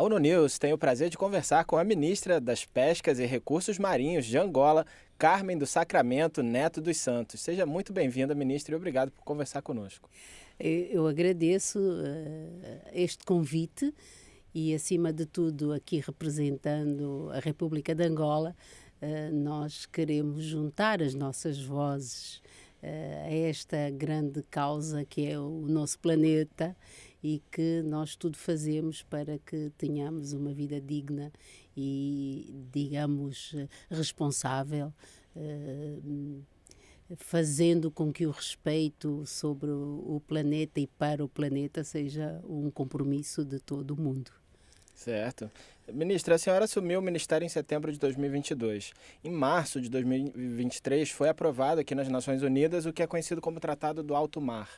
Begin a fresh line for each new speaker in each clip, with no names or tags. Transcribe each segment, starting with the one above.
ONU News tem o prazer de conversar com a ministra das Pescas e Recursos Marinhos de Angola, Carmen do Sacramento Neto dos Santos. Seja muito bem-vinda, ministra, e obrigado por conversar conosco.
Eu agradeço este convite e, acima de tudo, aqui representando a República de Angola, nós queremos juntar as nossas vozes a esta grande causa que é o nosso planeta e que nós tudo fazemos para que tenhamos uma vida digna e, digamos, responsável, fazendo com que o respeito sobre o planeta e para o planeta seja um compromisso de todo o mundo.
Certo. Ministra, a senhora assumiu o Ministério em setembro de 2022. Em março de 2023 foi aprovado aqui nas Nações Unidas o que é conhecido como Tratado do Alto Mar.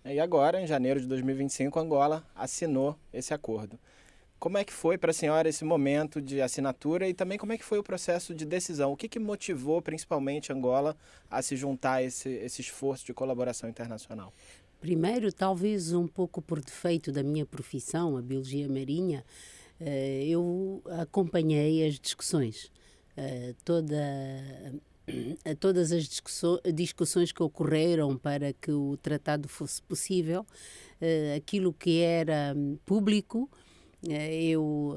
E agora, em janeiro de 2025, Angola assinou esse acordo. Como é que foi para a senhora esse momento de assinatura e também como é que foi o processo de decisão? O que motivou principalmente Angola a se juntar a esse esforço de colaboração internacional?
Primeiro, talvez um pouco por defeito da minha profissão, a biologia marinha, eu acompanhei as discussões, todas as discussões que ocorreram para que o tratado fosse possível, aquilo que era público, eu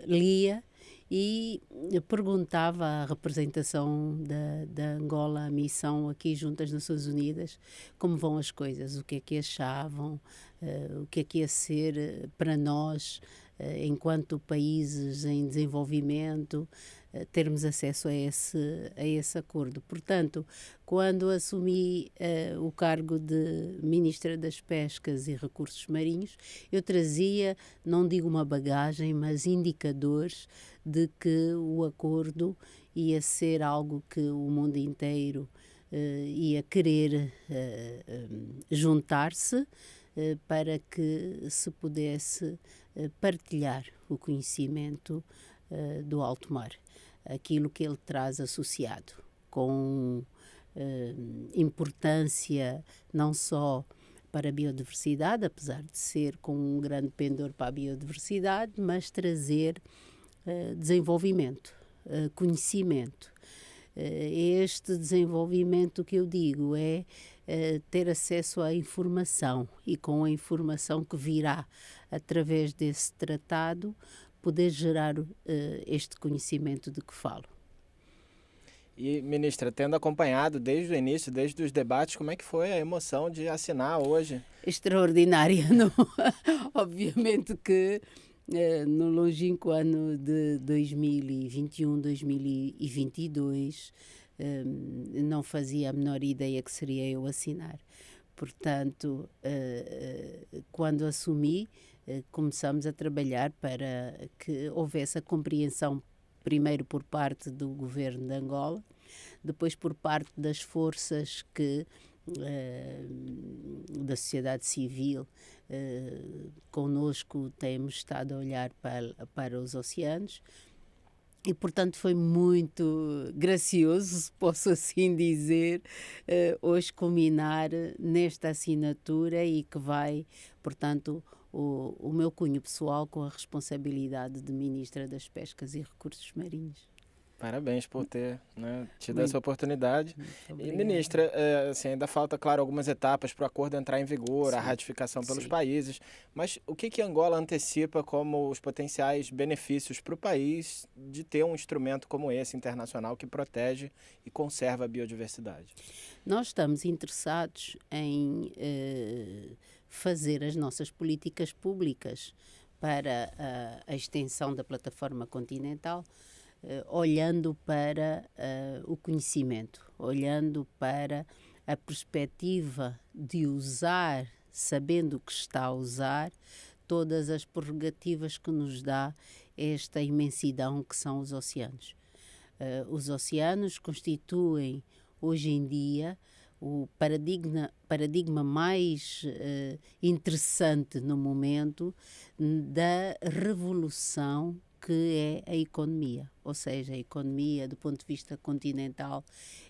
lia e perguntava à representação da Angola, a missão aqui junto às Nações Unidas, como vão as coisas, o que é que achavam, o que é que ia ser para nós, enquanto países em desenvolvimento, termos acesso a esse acordo. Portanto, quando assumi o cargo de Ministra das Pescas e Recursos Marinhos, eu trazia, não digo uma bagagem, mas indicadores de que o acordo ia ser algo que o mundo inteiro ia querer juntar-se para que se pudesse partilhar o conhecimento do alto mar, aquilo que ele traz associado, com importância não só para a biodiversidade, apesar de ser com um grande pendor para a biodiversidade, mas trazer desenvolvimento, conhecimento. Este desenvolvimento que eu digo é ter acesso à informação e com a informação que virá através desse tratado poder gerar este conhecimento de que falo.
E, ministra, tendo acompanhado desde o início, desde os debates, como é que foi a emoção de assinar hoje?
Extraordinária, não? Obviamente que no longínquo ano de 2021, 2022, não fazia a menor ideia que seria eu assinar. Portanto, quando assumi, começamos a trabalhar para que houvesse a compreensão, primeiro por parte do governo de Angola, depois por parte das forças da sociedade civil, conosco temos estado a olhar para os oceanos. E, portanto, foi muito gracioso, se posso assim dizer, hoje culminar nesta assinatura e que vai, portanto, o meu cunho pessoal com a responsabilidade de Ministra das Pescas e Recursos Marinhos.
Parabéns por ter tido essa oportunidade. E,
Obrigada.
ministra, assim, ainda falta, claro, algumas etapas para o acordo entrar em vigor,
Sim,
a ratificação pelos
sim.
países, mas o que Angola antecipa como os potenciais benefícios para o país de ter um instrumento como esse internacional que protege e conserva a biodiversidade?
Nós estamos interessados em fazer as nossas políticas públicas para a extensão da plataforma continental, olhando para o conhecimento, olhando para a perspectiva de usar, sabendo que está a usar, todas as prerrogativas que nos dá esta imensidão que são os oceanos. Os oceanos constituem, hoje em dia, o paradigma mais interessante no momento da revolução que é a economia, ou seja, a economia do ponto de vista continental,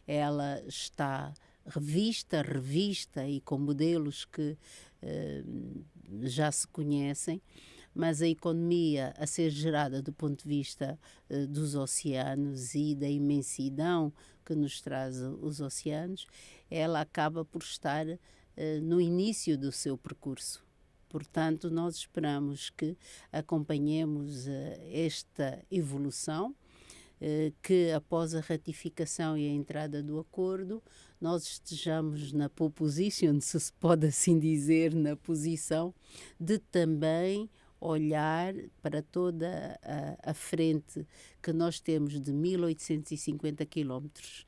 ela está revista e com modelos que já se conhecem, mas a economia a ser gerada do ponto de vista dos oceanos e da imensidão que nos traz os oceanos, ela acaba por estar no início do seu percurso. Portanto, nós esperamos que acompanhemos esta evolução, que após a ratificação e a entrada do acordo, nós estejamos na pole position, se pode assim dizer, na posição de também olhar para toda a frente que nós temos de 1850 quilómetros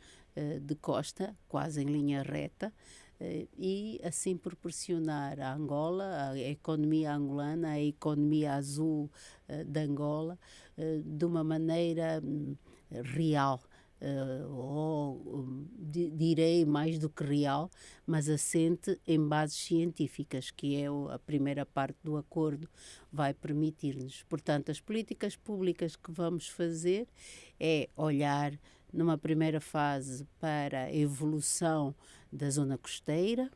de costa, quase em linha reta, e assim proporcionar à Angola, à economia angolana, à economia azul de Angola, de uma maneira real, direi mais do que real, mas assente em bases científicas, que é a primeira parte do acordo, vai permitir-nos. Portanto, as políticas públicas que vamos fazer é olhar numa primeira fase para a evolução da zona costeira,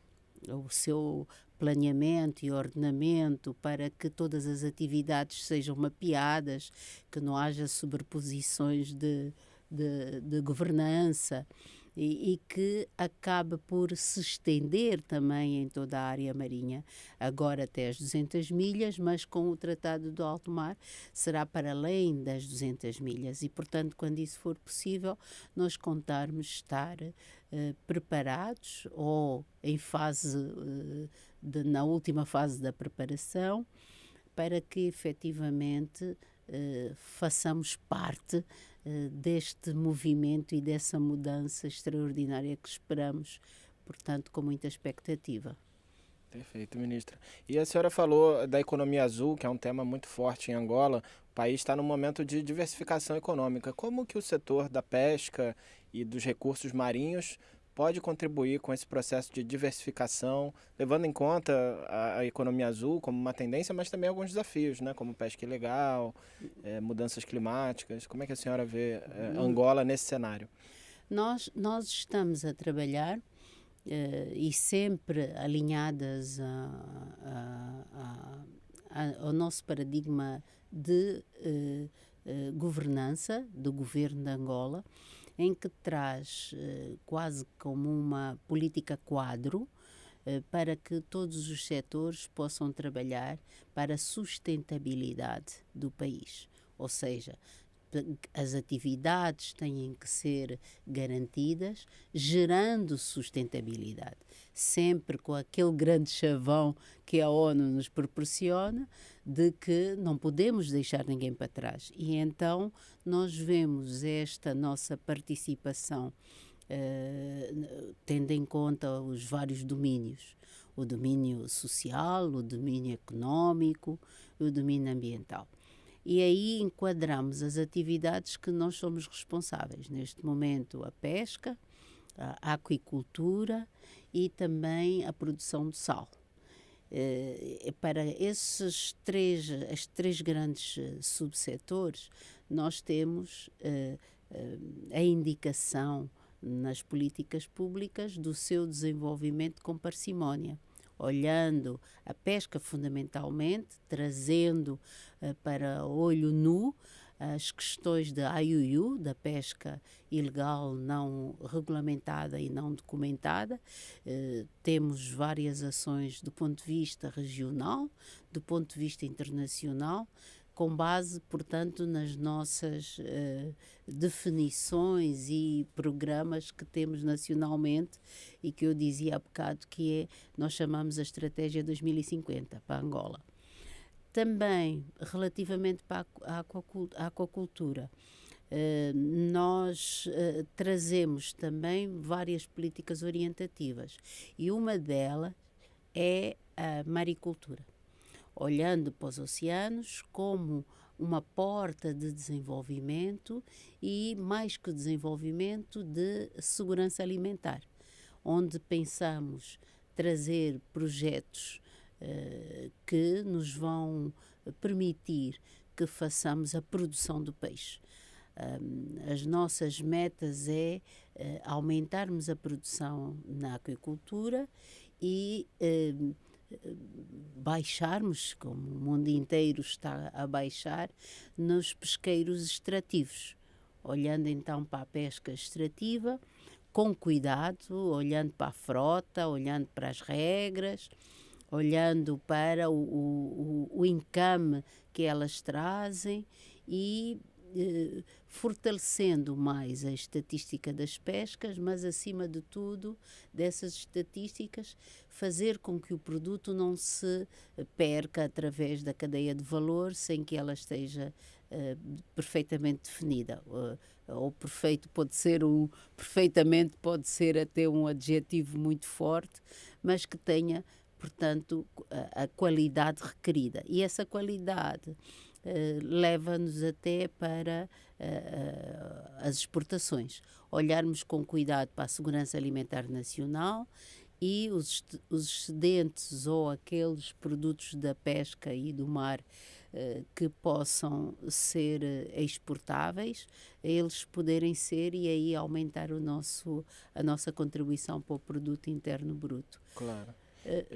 o seu planeamento e ordenamento para que todas as atividades sejam mapeadas, que não haja sobreposições de governança e que acabe por se estender também em toda a área marinha, agora até as 200 milhas, mas com o Tratado do Alto Mar será para além das 200 milhas e, portanto, quando isso for possível, nós contarmos estar preparados ou em fase, na última fase da preparação, para que efetivamente façamos parte deste movimento e dessa mudança extraordinária que esperamos, portanto, com muita expectativa.
Perfeito, ministra. E a senhora falou da economia azul, que é um tema muito forte em Angola. O país está num momento de diversificação econômica. Como que o setor da pesca e dos recursos marinhos pode contribuir com esse processo de diversificação, levando em conta a economia azul como uma tendência, mas também alguns desafios, né, como pesca ilegal, mudanças climáticas? Como é que a senhora vê Angola nesse cenário?
Nós estamos a trabalhar e sempre alinhadas ao nosso paradigma de governança do governo de Angola, em que traz quase como uma política quadro para que todos os setores possam trabalhar para a sustentabilidade do país. Ou seja, as atividades têm que ser garantidas, gerando sustentabilidade, sempre com aquele grande chavão que a ONU nos proporciona, de que não podemos deixar ninguém para trás. E então nós vemos esta nossa participação, tendo em conta os vários domínios, o domínio social, o domínio económico, o domínio ambiental. E aí enquadramos as atividades que nós somos responsáveis. Neste momento, a pesca, a aquicultura e também a produção de sal. Para esses três grandes subsetores, nós temos a indicação nas políticas públicas do seu desenvolvimento com parcimónia, olhando a pesca fundamentalmente, trazendo para olho nu as questões da IUU, da pesca ilegal não regulamentada e não documentada. Temos várias ações do ponto de vista regional, do ponto de vista internacional, com base, portanto, nas nossas definições e programas que temos nacionalmente e que eu dizia há bocado que nós chamamos a Estratégia 2050 para Angola. Também, relativamente para a aquacultura, nós trazemos também várias políticas orientativas e uma delas é a maricultura, olhando para os oceanos como uma porta de desenvolvimento e, mais que desenvolvimento, de segurança alimentar, onde pensamos trazer projetos que nos vão permitir que façamos a produção do peixe. As nossas metas é aumentarmos a produção na aquicultura e baixarmos, como o mundo inteiro está a baixar, nos pesqueiros extrativos, olhando então para a pesca extrativa, com cuidado, olhando para a frota, olhando para as regras, olhando para o encame que elas trazem e fortalecendo mais a estatística das pescas, mas acima de tudo dessas estatísticas fazer com que o produto não se perca através da cadeia de valor sem que ela esteja perfeitamente definida. Ou perfeito perfeitamente pode ser até um adjetivo muito forte, mas que tenha, portanto, a qualidade requerida. E essa qualidade leva-nos até para as exportações. Olharmos com cuidado para a segurança alimentar nacional e os excedentes ou aqueles produtos da pesca e do mar que possam ser exportáveis, eles poderem ser e aí aumentar a nossa contribuição para o produto interno bruto.
Claro.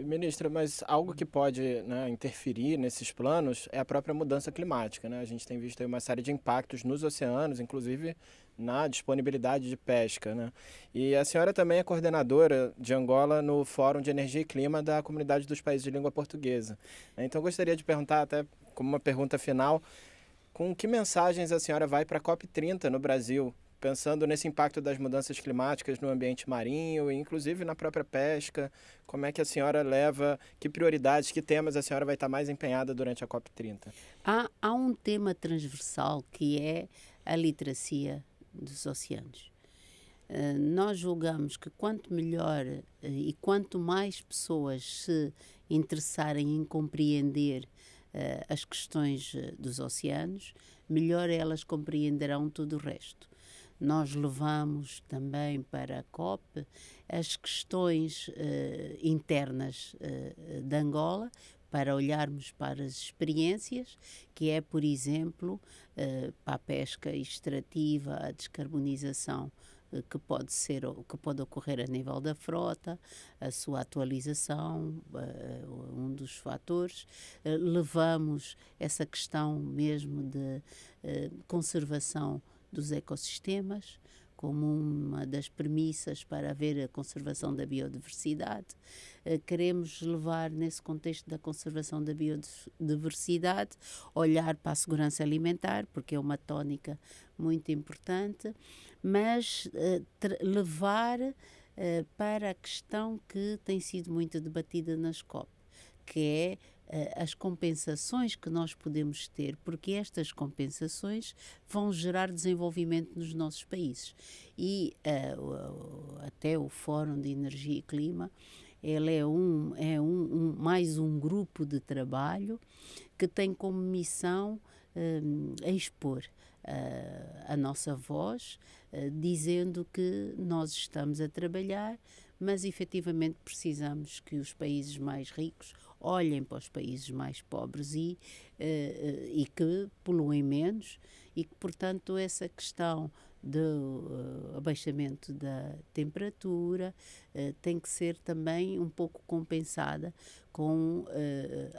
Ministra, mas algo que pode, né, interferir nesses planos é a própria mudança climática, né? A gente tem visto aí uma série de impactos nos oceanos, inclusive na disponibilidade de pesca, né? E a senhora também é coordenadora de Angola no Fórum de Energia e Clima da Comunidade dos Países de Língua Portuguesa. Então, gostaria de perguntar, até como uma pergunta final, com que mensagens a senhora vai para a COP30 no Brasil, pensando nesse impacto das mudanças climáticas no ambiente marinho e inclusive na própria pesca? Como é que a senhora leva, que prioridades, que temas a senhora vai estar mais empenhada durante a COP30?
Há um tema transversal que é a literacia dos oceanos. Nós julgamos que quanto melhor e quanto mais pessoas se interessarem em compreender as questões dos oceanos, melhor elas compreenderão tudo o resto. Nós levamos também para a COP as questões internas de Angola, para olharmos para as experiências, que é, por exemplo, para a pesca extrativa, a descarbonização que pode ocorrer a nível da frota, a sua atualização, um dos fatores. Levamos essa questão mesmo de conservação dos ecossistemas como uma das premissas para haver a conservação da biodiversidade. Queremos levar, nesse contexto da conservação da biodiversidade, olhar para a segurança alimentar, porque é uma tónica muito importante, mas levar para a questão que tem sido muito debatida nas COP, que é as compensações que nós podemos ter, porque estas compensações vão gerar desenvolvimento nos nossos países. E até o Fórum de Energia e Clima, ele é mais um grupo de trabalho que tem como missão expor a nossa voz, dizendo que nós estamos a trabalhar, mas efetivamente precisamos que os países mais ricos olhem para os países mais pobres e que poluem menos e que, portanto, essa questão do abaixamento da temperatura tem que ser também um pouco compensada com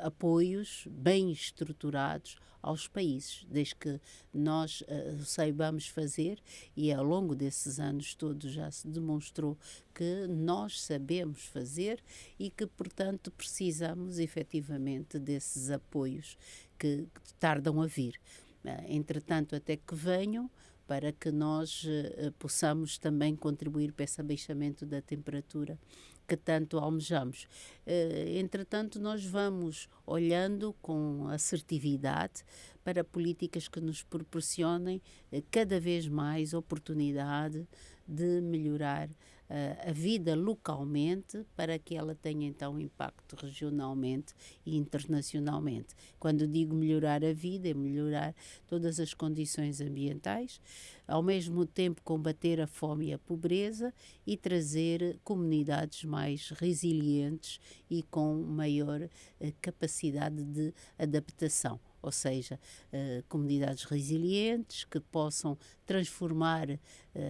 apoios bem estruturados aos países, desde que nós saibamos fazer, e ao longo desses anos todos já se demonstrou que nós sabemos fazer e que, portanto, precisamos efetivamente desses apoios que tardam a vir. Entretanto, até que venham, para que nós possamos também contribuir para esse abaixamento da temperatura que tanto almejamos. Entretanto, nós vamos olhando com assertividade para políticas que nos proporcionem cada vez mais oportunidade de melhorar a vida localmente para que ela tenha então impacto regionalmente e internacionalmente. Quando digo melhorar a vida, é melhorar todas as condições ambientais, ao mesmo tempo combater a fome e a pobreza e trazer comunidades mais resilientes e com maior capacidade de adaptação. ou seja, comunidades resilientes que possam transformar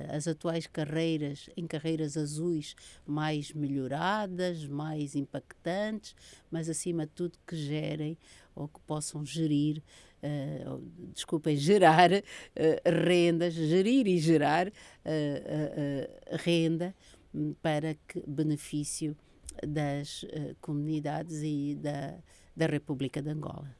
as atuais carreiras em carreiras azuis mais melhoradas, mais impactantes, mas acima de tudo que gerem ou que possam gerir, gerar rendas, gerir e gerar renda para benefício das comunidades e da República de Angola.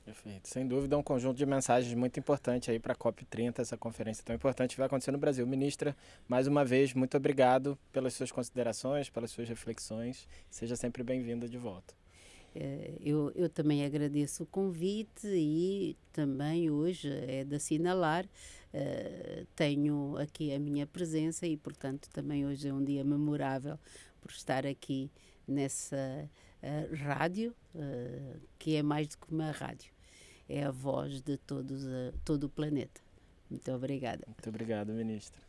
Perfeito. Sem dúvida, é um conjunto de mensagens muito importante aí para a COP30, essa conferência tão importante que vai acontecer no Brasil. Ministra, mais uma vez, muito obrigado pelas suas considerações, pelas suas reflexões. Seja sempre bem-vinda de volta.
Eu também agradeço o convite e também hoje é de assinalar, tenho aqui a minha presença e, portanto, também hoje é um dia memorável por estar aqui nessa rádio, que é mais do que uma rádio, é a voz de todo o planeta. Muito obrigada.
Muito obrigado, ministra.